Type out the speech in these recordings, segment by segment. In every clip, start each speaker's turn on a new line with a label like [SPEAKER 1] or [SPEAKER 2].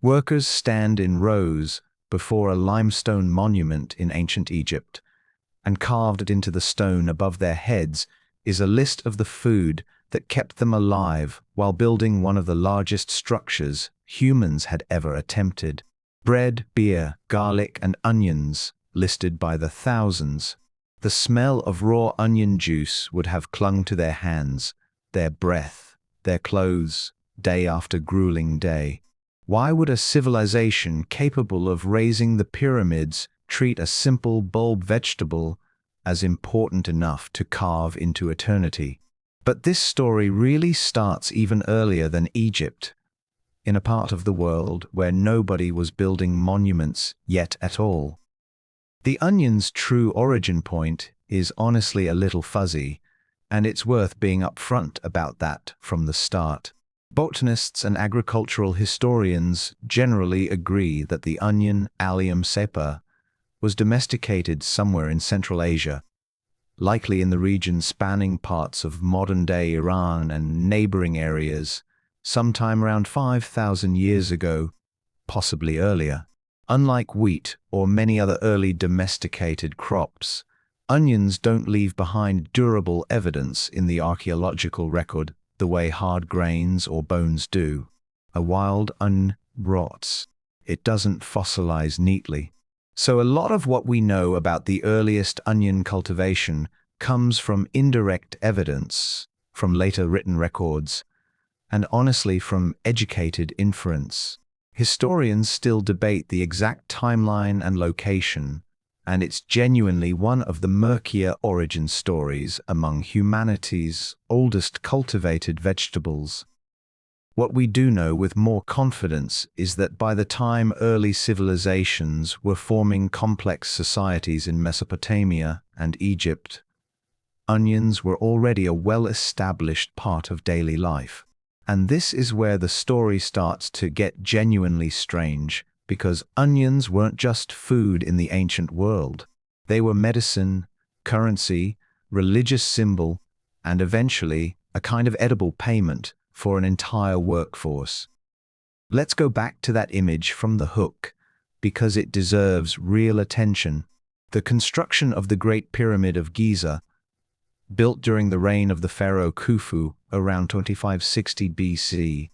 [SPEAKER 1] Workers stand in rows before a limestone monument in ancient Egypt, and carved into the stone above their heads is a list of the food that kept them alive while building one of the largest structures humans had ever attempted. Bread, beer, garlic, and onions listed by the thousands. The smell of raw onion juice would have clung to their hands, their breath, their clothes, day after grueling day. Why would a civilization capable of raising the pyramids treat a simple bulb vegetable as important enough to carve into eternity? But this story really starts even earlier than Egypt, in a part of the world where nobody was building monuments yet at all. The onion's true origin point is honestly a little fuzzy, and it's worth being upfront about that from the start. Botanists and agricultural historians generally agree that the onion, Allium cepa, was domesticated somewhere in Central Asia, likely in the region spanning parts of modern-day Iran and neighboring areas, sometime around 5,000 years ago, possibly earlier. Unlike wheat or many other early domesticated crops, onions don't leave behind durable evidence in the archaeological record the way hard grains or bones do. A wild onion rots. It doesn't fossilize neatly. So a lot of what we know about the earliest onion cultivation comes from indirect evidence, from later written records, and honestly from educated inference. Historians still debate the exact timeline and location, and it's genuinely one of the murkier origin stories among humanity's oldest cultivated vegetables. What we do know with more confidence is that by the time early civilizations were forming complex societies in Mesopotamia and Egypt, onions were already a well-established part of daily life. And this is where the story starts to get genuinely strange, because onions weren't just food in the ancient world. They were medicine, currency, religious symbol, and eventually a kind of edible payment for an entire workforce. Let's go back to that image from the hook, because it deserves real attention. The construction of the Great Pyramid of Giza, built during the reign of the pharaoh Khufu around 2560 BC,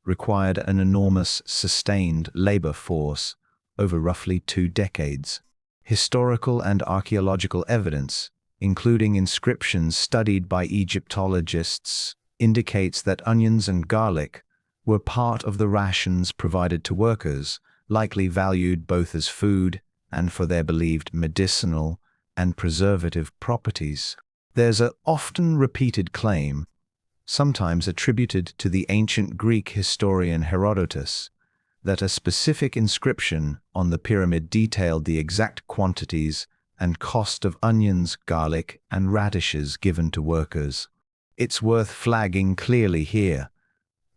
[SPEAKER 1] required an enormous, sustained labor force over roughly 2 decades. Historical and archaeological evidence, including inscriptions studied by Egyptologists, indicates that onions and garlic were part of the rations provided to workers, likely valued both as food and for their believed medicinal and preservative properties. There's an often repeated claim, sometimes attributed to the ancient Greek historian Herodotus, that a specific inscription on the pyramid detailed the exact quantities and cost of onions, garlic, and radishes given to workers. It's worth flagging clearly here.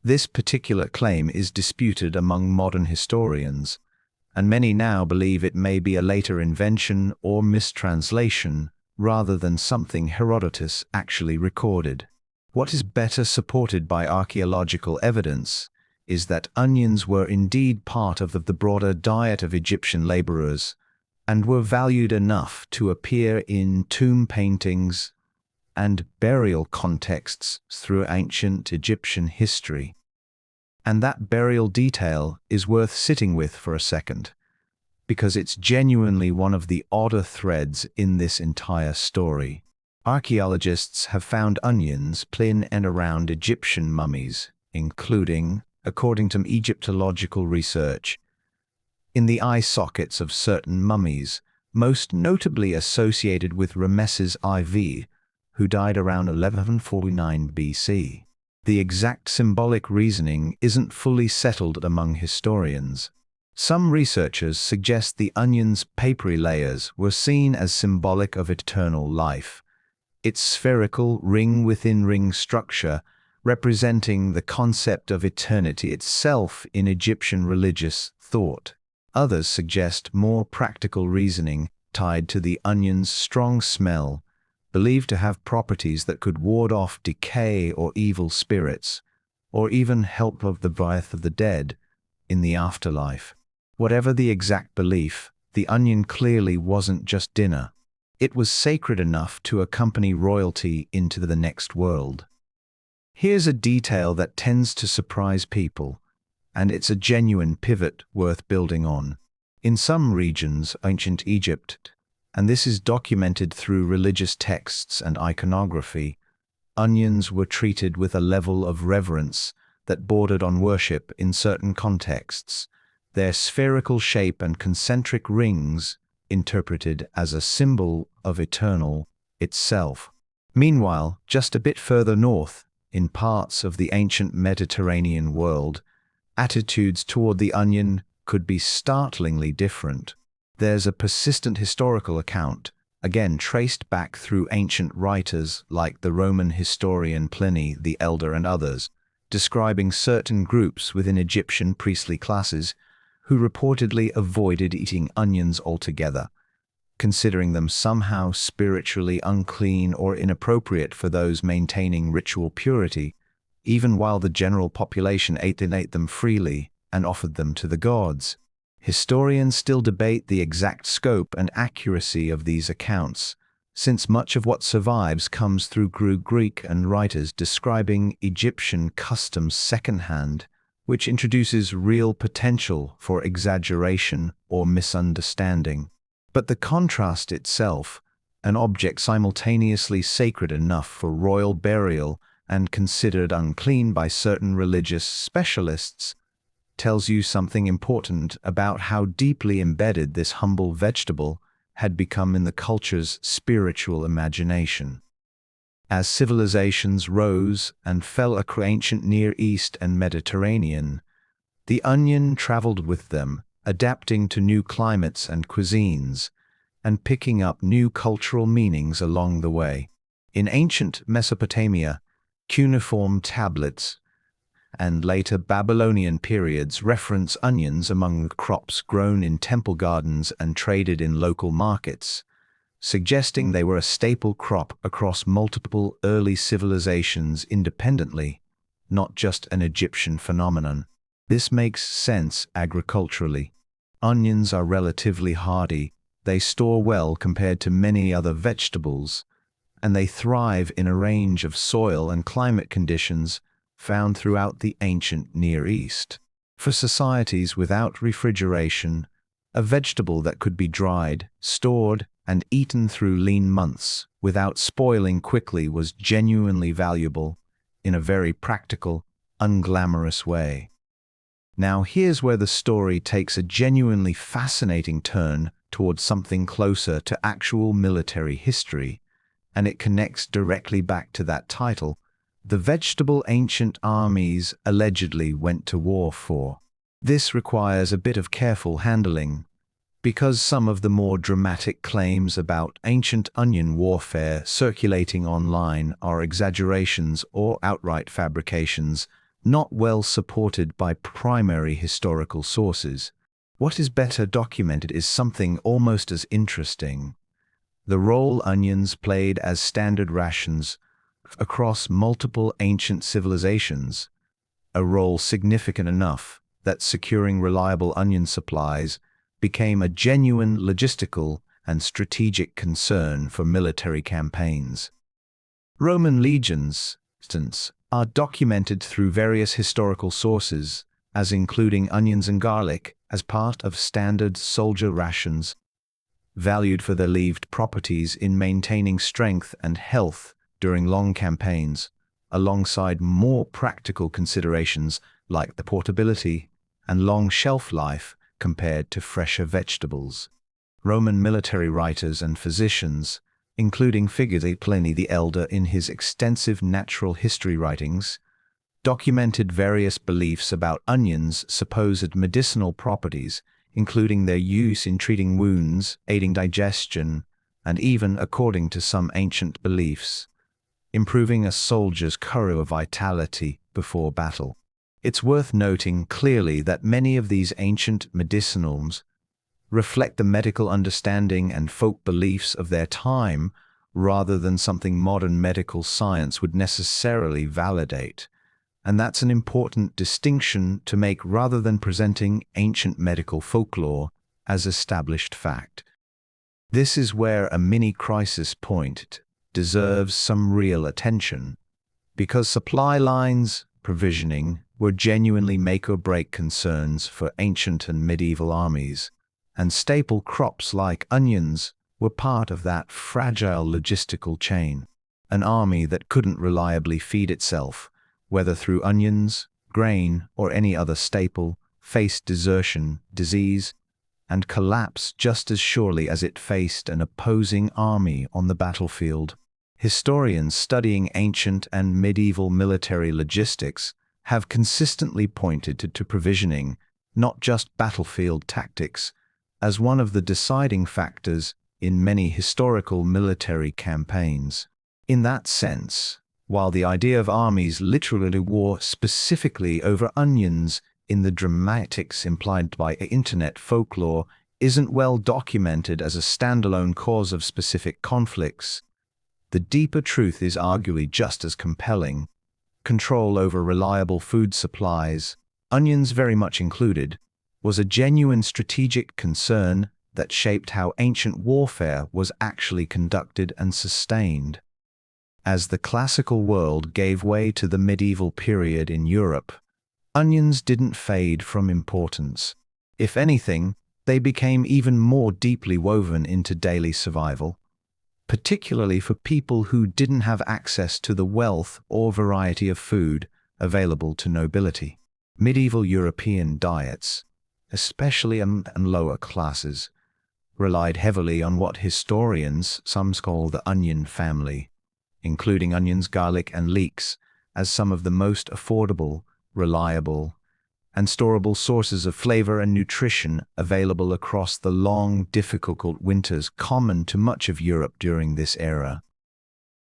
[SPEAKER 1] This particular claim is disputed among modern historians, and many now believe it may be a later invention or mistranslation rather than something Herodotus actually recorded. What is better supported by archaeological evidence is that onions were indeed part of the broader diet of Egyptian laborers and were valued enough to appear in tomb paintings and burial contexts through ancient Egyptian history. And that burial detail is worth sitting with for a second, because it's genuinely one of the odder threads in this entire story. Archaeologists have found onions in and around Egyptian mummies, including, according to Egyptological research, in the eye sockets of certain mummies, most notably associated with Ramesses IV, who died around 1149 BC. The exact symbolic reasoning isn't fully settled among historians. Some researchers suggest the onion's papery layers were seen as symbolic of eternal life, its spherical ring-within-ring structure representing the concept of eternity itself in Egyptian religious thought. Others suggest more practical reasoning tied to the onion's strong smell, believed to have properties that could ward off decay or evil spirits, or even help of the breath of the dead, in the afterlife. Whatever the exact belief, the onion clearly wasn't just dinner. It was sacred enough to accompany royalty into the next world. Here's a detail that tends to surprise people, and it's a genuine pivot worth building on. In some regions, ancient Egypt, and this is documented through religious texts and iconography, onions were treated with a level of reverence that bordered on worship in certain contexts, their spherical shape and concentric rings interpreted as a symbol of eternal itself. Meanwhile, just a bit further north, in parts of the ancient Mediterranean world, attitudes toward the onion could be startlingly different. There's a persistent historical account, again traced back through ancient writers like the Roman historian Pliny the Elder and others, describing certain groups within Egyptian priestly classes who reportedly avoided eating onions altogether, considering them somehow spiritually unclean or inappropriate for those maintaining ritual purity, even while the general population ate them freely and offered them to the gods. Historians still debate the exact scope and accuracy of these accounts, since much of what survives comes through Greek and writers describing Egyptian customs secondhand, which introduces real potential for exaggeration or misunderstanding. But the contrast itself, an object simultaneously sacred enough for royal burial and considered unclean by certain religious specialists, tells you something important about how deeply embedded this humble vegetable had become in the culture's spiritual imagination. As civilizations rose and fell across ancient Near East and Mediterranean, the onion traveled with them, adapting to new climates and cuisines, and picking up new cultural meanings along the way. In ancient Mesopotamia, cuneiform tablets and later Babylonian periods reference onions among the crops grown in temple gardens and traded in local markets, suggesting they were a staple crop across multiple early civilizations independently, not just an Egyptian phenomenon. This makes sense agriculturally. Onions are relatively hardy, they store well compared to many other vegetables, and they thrive in a range of soil and climate conditions found throughout the ancient Near East. For societies without refrigeration, a vegetable that could be dried, stored, and eaten through lean months without spoiling quickly was genuinely valuable in a very practical, unglamorous way. Now here's where the story takes a genuinely fascinating turn towards something closer to actual military history, and it connects directly back to that title, the vegetable ancient armies allegedly went to war for. This requires a bit of careful handling, because some of the more dramatic claims about ancient onion warfare circulating online are exaggerations or outright fabrications, not well supported by primary historical sources. What is better documented is something almost as interesting: the role onions played as standard rations across multiple ancient civilizations, a role significant enough that securing reliable onion supplies became a genuine logistical and strategic concern for military campaigns. Roman legions, for instance, are documented through various historical sources as including onions and garlic as part of standard soldier rations, valued for their leaved properties in maintaining strength and health during long campaigns, alongside more practical considerations like the portability and long shelf life compared to fresher vegetables. Roman military writers and physicians, including figures like Pliny the Elder in his extensive natural history writings, documented various beliefs about onions' supposed medicinal properties, including their use in treating wounds, aiding digestion, and even, according to some ancient beliefs, improving a soldier's courage or vitality before battle. It's worth noting clearly that many of these ancient medicinals reflect the medical understanding and folk beliefs of their time rather than something modern medical science would necessarily validate. And that's an important distinction to make rather than presenting ancient medical folklore as established fact. This is where a mini crisis point deserves some real attention, because supply lines, provisioning, were genuinely make-or-break concerns for ancient and medieval armies, and staple crops like onions were part of that fragile logistical chain. An army that couldn't reliably feed itself, whether through onions, grain, or any other staple, faced desertion, disease, and collapse just as surely as it faced an opposing army on the battlefield. Historians studying ancient and medieval military logistics have consistently pointed to provisioning, not just battlefield tactics, as one of the deciding factors in many historical military campaigns. In that sense, while the idea of armies literally war specifically over onions in the dramatics implied by internet folklore isn't well documented as a standalone cause of specific conflicts, the deeper truth is arguably just as compelling. Control over reliable food supplies, onions very much included, was a genuine strategic concern that shaped how ancient warfare was actually conducted and sustained. As the classical world gave way to the medieval period in Europe, onions didn't fade from importance. If anything, they became even more deeply woven into daily survival, particularly for people who didn't have access to the wealth or variety of food available to nobility. Medieval European diets, especially and lower classes, relied heavily on what historians some call the onion family, including onions, garlic, and leeks, as some of the most affordable, reliable, and storable sources of flavor and nutrition available across the long, difficult winters common to much of Europe during this era.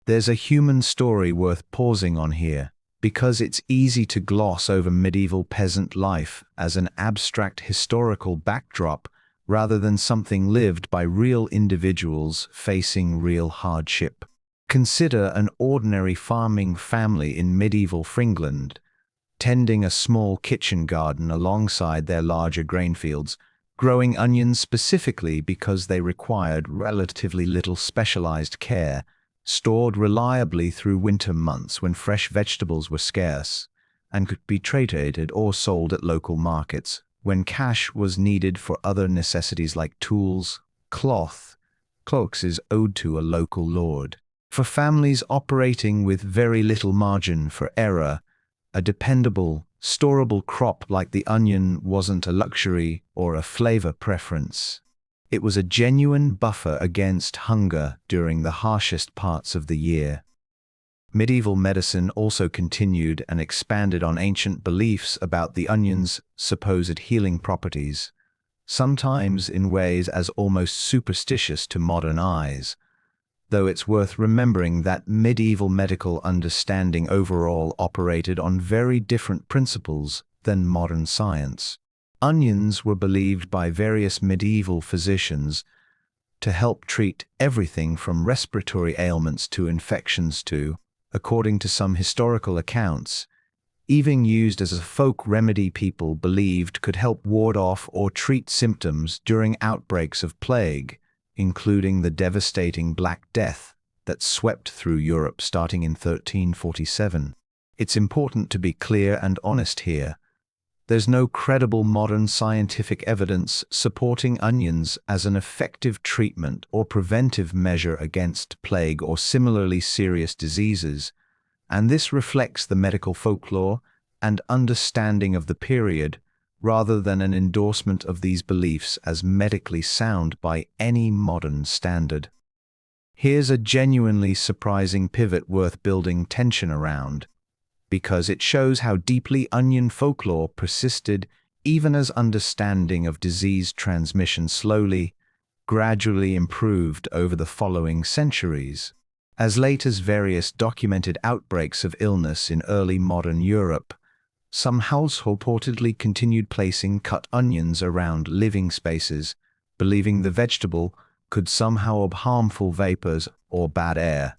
[SPEAKER 1] There's a human story worth pausing on here, because it's easy to gloss over medieval peasant life as an abstract historical backdrop rather than something lived by real individuals facing real hardship. Consider an ordinary farming family in medieval England, tending a small kitchen garden alongside their larger grain fields, growing onions specifically because they required relatively little specialized care, stored reliably through winter months when fresh vegetables were scarce, and could be traded or sold at local markets when cash was needed for other necessities like tools, cloaks is owed to a local lord. For families operating with very little margin for error, a dependable, storable crop like the onion wasn't a luxury or a flavor preference. It was a genuine buffer against hunger during the harshest parts of the year. Medieval medicine also continued and expanded on ancient beliefs about the onion's supposed healing properties, sometimes in ways as almost superstitious to modern eyes, though it's worth remembering that medieval medical understanding overall operated on very different principles than modern science. Onions were believed by various medieval physicians to help treat everything from respiratory ailments to infections to, according to some historical accounts, even used as a folk remedy people believed could help ward off or treat symptoms during outbreaks of plague, including the devastating Black Death that swept through Europe starting in 1347. It's important to be clear and honest here. There's no credible modern scientific evidence supporting onions as an effective treatment or preventive measure against plague or similarly serious diseases, and this reflects the medical folklore and understanding of the period, rather than an endorsement of these beliefs as medically sound by any modern standard. Here's a genuinely surprising pivot worth building tension around, because it shows how deeply onion folklore persisted even as understanding of disease transmission gradually improved over the following centuries. As late as various documented outbreaks of illness in early modern Europe, some households reportedly continued placing cut onions around living spaces, believing the vegetable could somehow absorb harmful vapors or bad air.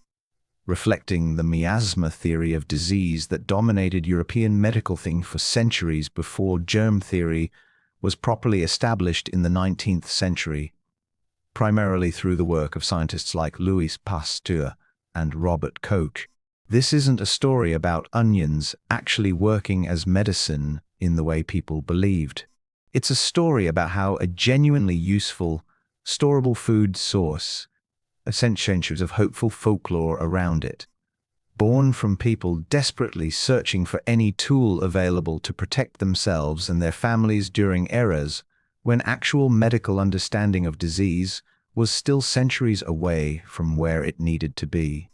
[SPEAKER 1] reflecting the miasma theory of disease that dominated European medical thinking for centuries before germ theory was properly established in the 19th century, primarily through the work of scientists like Louis Pasteur and Robert Koch. This isn't a story about onions actually working as medicine in the way people believed. It's a story about how a genuinely useful, storable food source, centuries of hopeful folklore around it, born from people desperately searching for any tool available to protect themselves and their families during eras when actual medical understanding of disease was still centuries away from where it needed to be.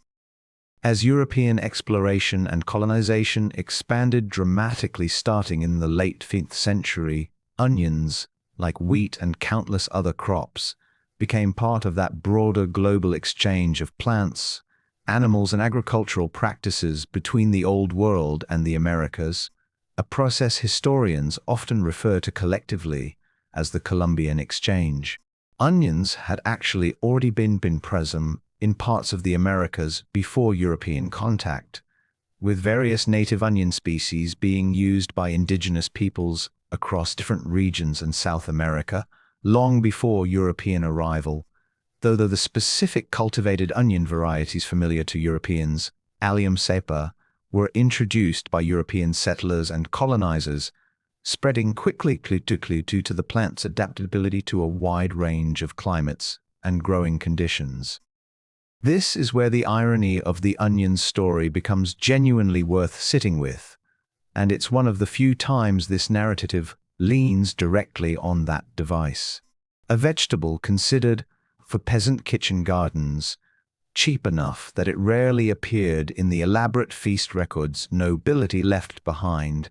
[SPEAKER 1] As European exploration and colonization expanded dramatically starting in the late 5th century, onions, like wheat and countless other crops, became part of that broader global exchange of plants, animals, and agricultural practices between the Old World and the Americas, a process historians often refer to collectively as the Columbian Exchange. Onions had actually already been present in parts of the Americas before European contact, with various native onion species being used by indigenous peoples across different regions in South America long before European arrival, though the specific cultivated onion varieties familiar to Europeans, Allium cepa, were introduced by European settlers and colonizers, spreading quickly due to the plant's adaptability to a wide range of climates and growing conditions. This is where the irony of the onion story becomes genuinely worth sitting with, and it's one of the few times this narrative leans directly on that device. A vegetable considered, for peasant kitchen gardens, cheap enough that it rarely appeared in the elaborate feast records nobility left behind,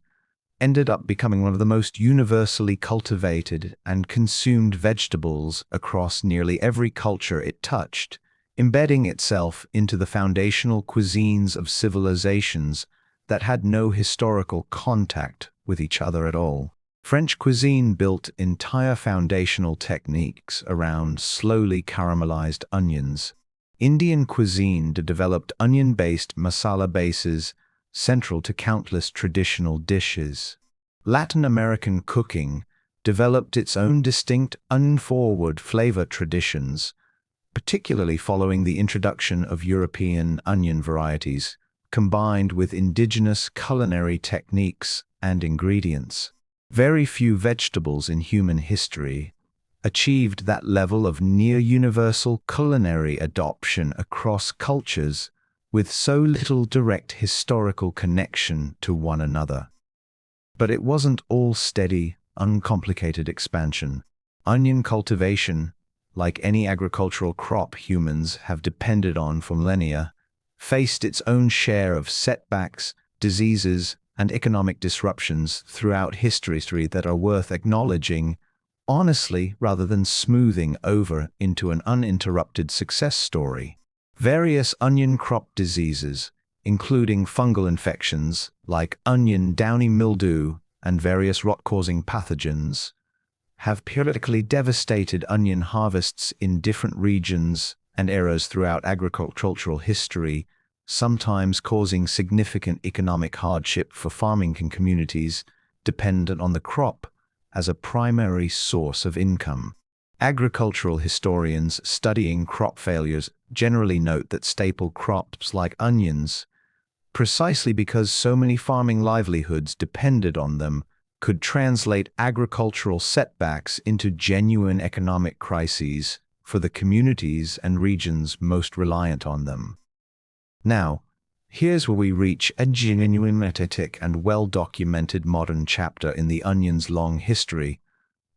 [SPEAKER 1] ended up becoming one of the most universally cultivated and consumed vegetables across nearly every culture it touched, embedding itself into the foundational cuisines of civilizations that had no historical contact with each other at all. French cuisine built entire foundational techniques around slowly caramelized onions. Indian cuisine developed onion-based masala bases central to countless traditional dishes. Latin American cooking developed its own distinct onion-forward flavor traditions, particularly following the introduction of European onion varieties, combined with indigenous culinary techniques and ingredients. Very few vegetables in human history achieved that level of near-universal culinary adoption across cultures with so little direct historical connection to one another. But it wasn't all steady, uncomplicated expansion. Onion cultivation, like any agricultural crop humans have depended on for millennia, faced its own share of setbacks, diseases, and economic disruptions throughout history that are worth acknowledging, honestly, rather than smoothing over into an uninterrupted success story. Various onion crop diseases, including fungal infections like onion downy mildew and various rot-causing pathogens, have periodically devastated onion harvests in different regions and eras throughout agricultural history, sometimes causing significant economic hardship for farming communities dependent on the crop as a primary source of income. Agricultural historians studying crop failures generally note that staple crops like onions, precisely because so many farming livelihoods depended on them, could translate agricultural setbacks into genuine economic crises for the communities and regions most reliant on them. Now, here's where we reach a genuine metatic and well-documented modern chapter in the onion's long history,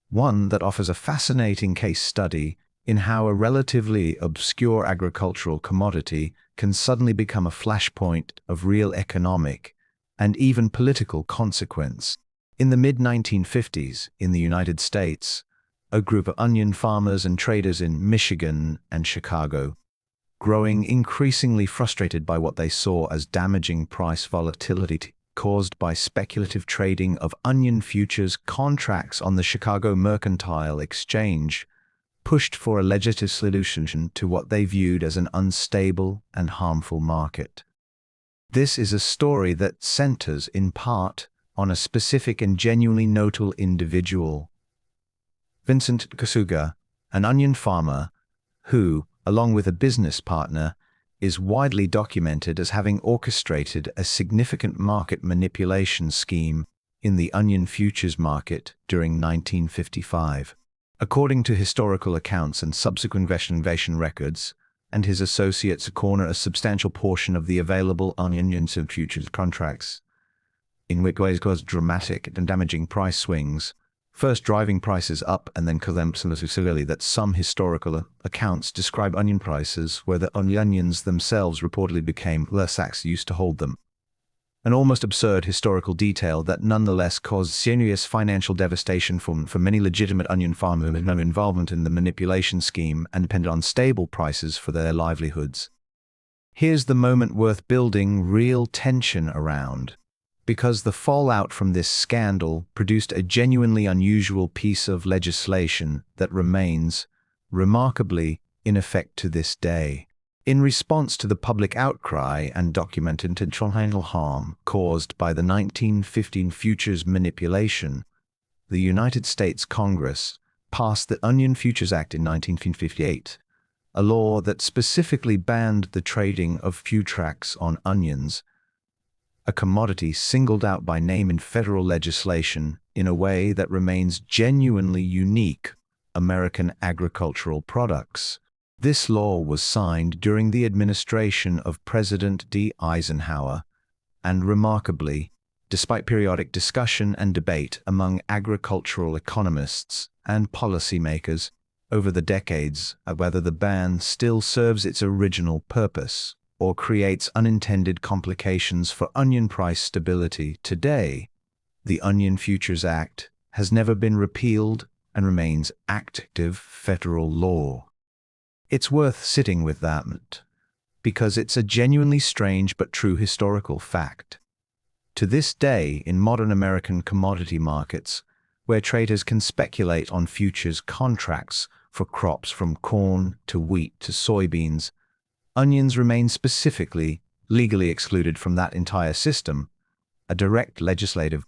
[SPEAKER 1] one that offers a fascinating case study in how a relatively obscure agricultural commodity can suddenly become a flashpoint of real economic and even political consequence. In the mid-1950s, in the United States, a group of onion farmers and traders in Michigan and Chicago, growing increasingly frustrated by what they saw as damaging price volatility caused by speculative trading of onion futures contracts on the Chicago Mercantile Exchange, pushed for a legislative solution to what they viewed as an unstable and harmful market. This is a story that centers, in part, on a specific and genuinely notable individual, Vincent Kasuga, an onion farmer who, along with a business partner, is widely documented as having orchestrated a significant market manipulation scheme in the onion futures market during 1955. According to historical accounts and subsequent investigation records, and his associates corner a substantial portion of the available onion futures contracts, in which ways caused dramatic and damaging price swings, first driving prices up and then collapsing so severely that some historical accounts describe onion prices where the onions themselves reportedly became less sacks used to hold them. An almost absurd historical detail that nonetheless caused serious financial devastation for many legitimate onion farmers who had no involvement in the manipulation scheme and depended on stable prices for their livelihoods. Here's the moment worth building real tension around, because the fallout from this scandal produced a genuinely unusual piece of legislation that remains, remarkably, in effect to this day. In response to the public outcry and documented intentional harm caused by the 1915 futures manipulation, the United States Congress passed the Onion Futures Act in 1958, a law that specifically banned the trading of futures on onions, a commodity singled out by name in federal legislation in a way that remains genuinely unique American agricultural products. This law was signed during the administration of President D. Eisenhower, and remarkably, despite periodic discussion and debate among agricultural economists and policymakers over the decades of whether the ban still serves its original purpose or creates unintended complications for onion price stability today, the Onion Futures Act has never been repealed and remains active federal law. It's worth sitting with that, because it's a genuinely strange but true historical fact. To this day, in modern American commodity markets, where traders can speculate on futures contracts for crops from corn to wheat to soybeans, onions remain specifically legally excluded from that entire system, a direct legislative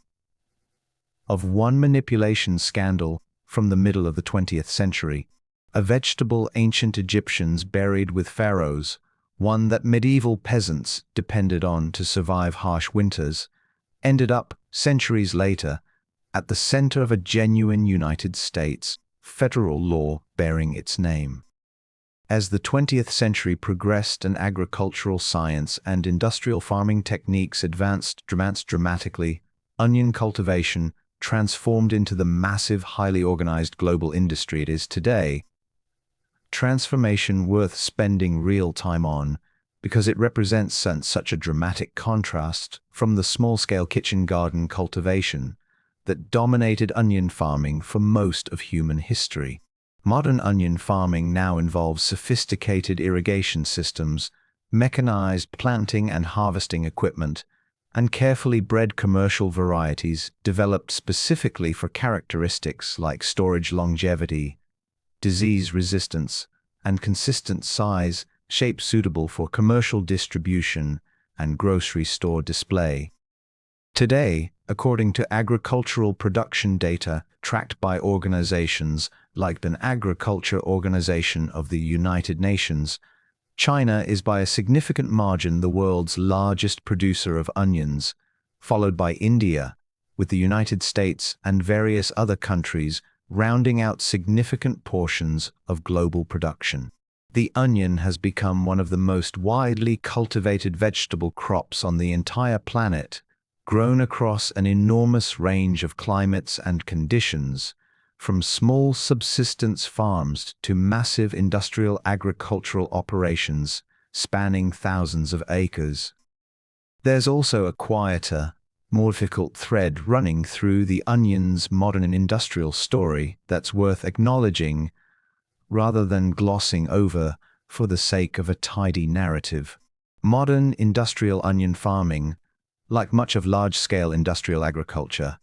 [SPEAKER 1] of one manipulation scandal from the middle of the 20th century, a vegetable ancient Egyptians buried with pharaohs, one that medieval peasants depended on to survive harsh winters, ended up, centuries later, at the center of a genuine United States federal law bearing its name. As the 20th century progressed and agricultural science and industrial farming techniques advanced dramatically, onion cultivation transformed into the massive, highly organized global industry it is today. Transformation worth spending real time on, because it represents such a dramatic contrast from the small-scale kitchen garden cultivation that dominated onion farming for most of human history. Modern onion farming now involves sophisticated irrigation systems, mechanized planting and harvesting equipment, and carefully bred commercial varieties developed specifically for characteristics like storage longevity, disease resistance, and consistent size, shape suitable for commercial distribution and grocery store display. Today, according to agricultural production data tracked by organizations like the Agriculture Organization of the United Nations, China is by a significant margin the world's largest producer of onions, followed by India, with the United States and various other countries rounding out significant portions of global production. The onion has become one of the most widely cultivated vegetable crops on the entire planet, grown across an enormous range of climates and conditions, from small subsistence farms to massive industrial agricultural operations spanning thousands of acres. There's also a quieter, more difficult thread running through the onion's modern and industrial story that's worth acknowledging rather than glossing over for the sake of a tidy narrative. Modern industrial onion farming, like much of large-scale industrial agriculture,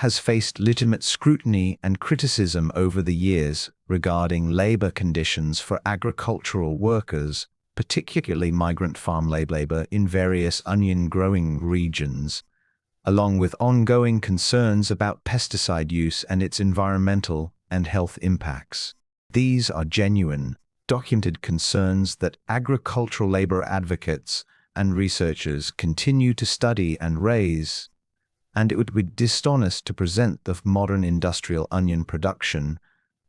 [SPEAKER 1] has faced legitimate scrutiny and criticism over the years regarding labor conditions for agricultural workers, particularly migrant farm labor in various onion-growing regions, along with ongoing concerns about pesticide use and its environmental and health impacts. These are genuine, documented concerns that agricultural labor advocates and researchers continue to study and raise, and it would be dishonest to present the modern industrial onion production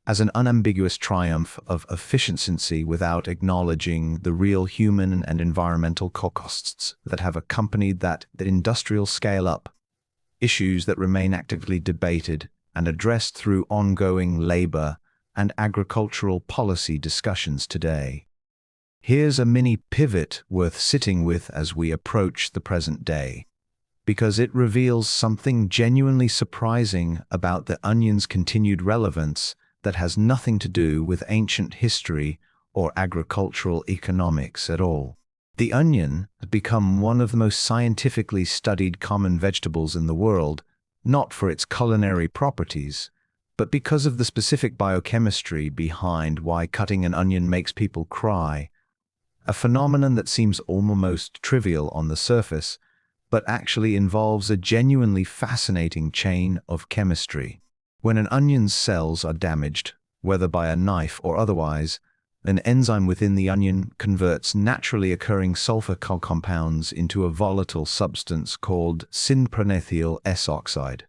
[SPEAKER 1] as an unambiguous triumph of efficiency without acknowledging the real human and environmental costs that have accompanied that industrial scale-up, issues that remain actively debated and addressed through ongoing labor and agricultural policy discussions today. Here's a mini pivot worth sitting with as we approach the present day, because it reveals something genuinely surprising about the onion's continued relevance that has nothing to do with ancient history or agricultural economics at all. The onion has become one of the most scientifically studied common vegetables in the world, not for its culinary properties, but because of the specific biochemistry behind why cutting an onion makes people cry, a phenomenon that seems almost trivial on the surface, but actually involves a genuinely fascinating chain of chemistry. When an onion's cells are damaged, whether by a knife or otherwise, an enzyme within the onion converts naturally occurring sulfur compounds into a volatile substance called synpromethyl S-oxide,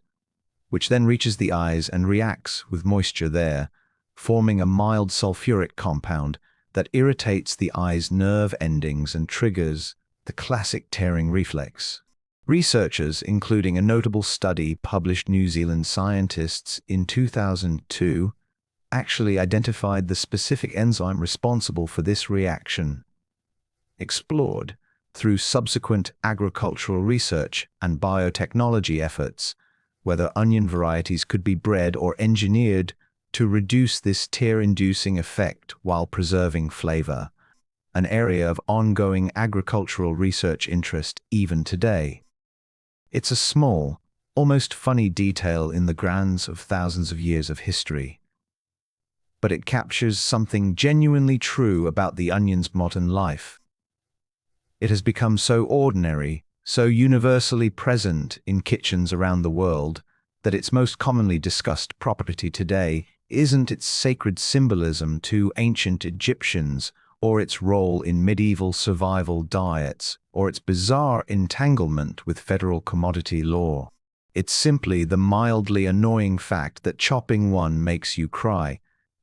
[SPEAKER 1] which then reaches the eyes and reacts with moisture there, forming a mild sulfuric compound that irritates the eye's nerve endings and triggers the classic tearing reflex. Researchers, including a notable study published New Zealand scientists in 2002, actually identified the specific enzyme responsible for this reaction. Explored through subsequent agricultural research and biotechnology efforts, whether onion varieties could be bred or engineered to reduce this tear-inducing effect while preserving flavor, an area of ongoing agricultural research interest even today. It's a small, almost funny detail in the grand of thousands of years of history, but it captures something genuinely true about the onion's modern life. It has become so ordinary, so universally present in kitchens around the world, that its most commonly discussed property today isn't its sacred symbolism to ancient Egyptians, or its role in medieval survival diets, or its bizarre entanglement with federal commodity law. It's simply the mildly annoying fact that chopping one makes you cry,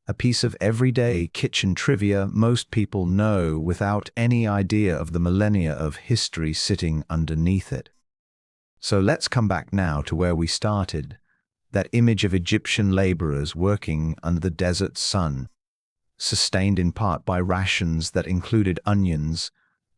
[SPEAKER 1] a piece of everyday kitchen trivia most people know without any idea of the millennia of history sitting underneath it. So let's come back now to where we started, that image of Egyptian laborers working under the desert sun, sustained in part by rations that included onions,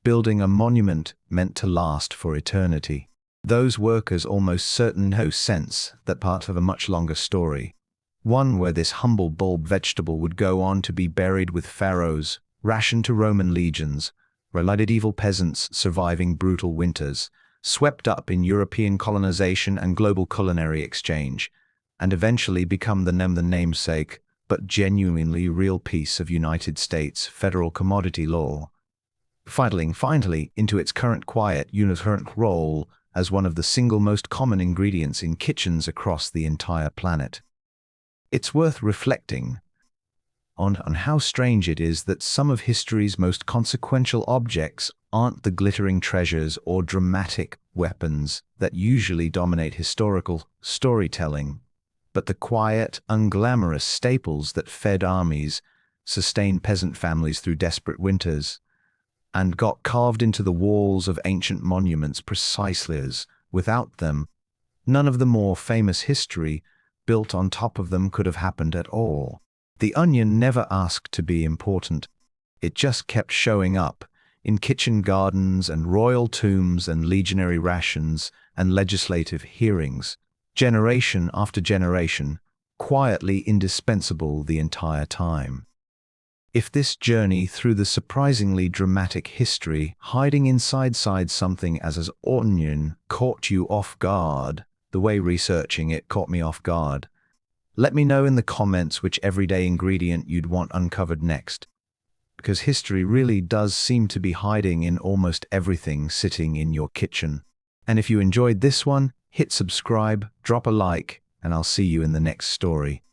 [SPEAKER 1] building a monument meant to last for eternity. Those workers almost certainly no sense that part of a much longer story, one where this humble bulb vegetable would go on to be buried with pharaohs, rationed to Roman legions, related evil peasants surviving brutal winters, swept up in European colonization and global culinary exchange, and eventually become the namesake, but genuinely real piece of United States federal commodity law, finally into its current quiet, current role as one of the single most common ingredients in kitchens across the entire planet. It's worth reflecting on how strange it is that some of history's most consequential objects aren't the glittering treasures or dramatic weapons that usually dominate historical storytelling, but the quiet, unglamorous staples that fed armies, sustained peasant families through desperate winters, and got carved into the walls of ancient monuments precisely as, without them, none of the more famous history built on top of them could have happened at all. The onion never asked to be important. It just kept showing up in kitchen gardens and royal tombs and legionary rations and legislative hearings, generation after generation, quietly indispensable the entire time. If this journey through the surprisingly dramatic history hiding inside something as onion caught you off guard, the way researching it caught me off guard, Let me know in the comments which everyday ingredient you'd want uncovered next, because history really does seem to be hiding in almost everything sitting in your kitchen. And if you enjoyed this one, hit subscribe, drop a like, and I'll see you in the next story.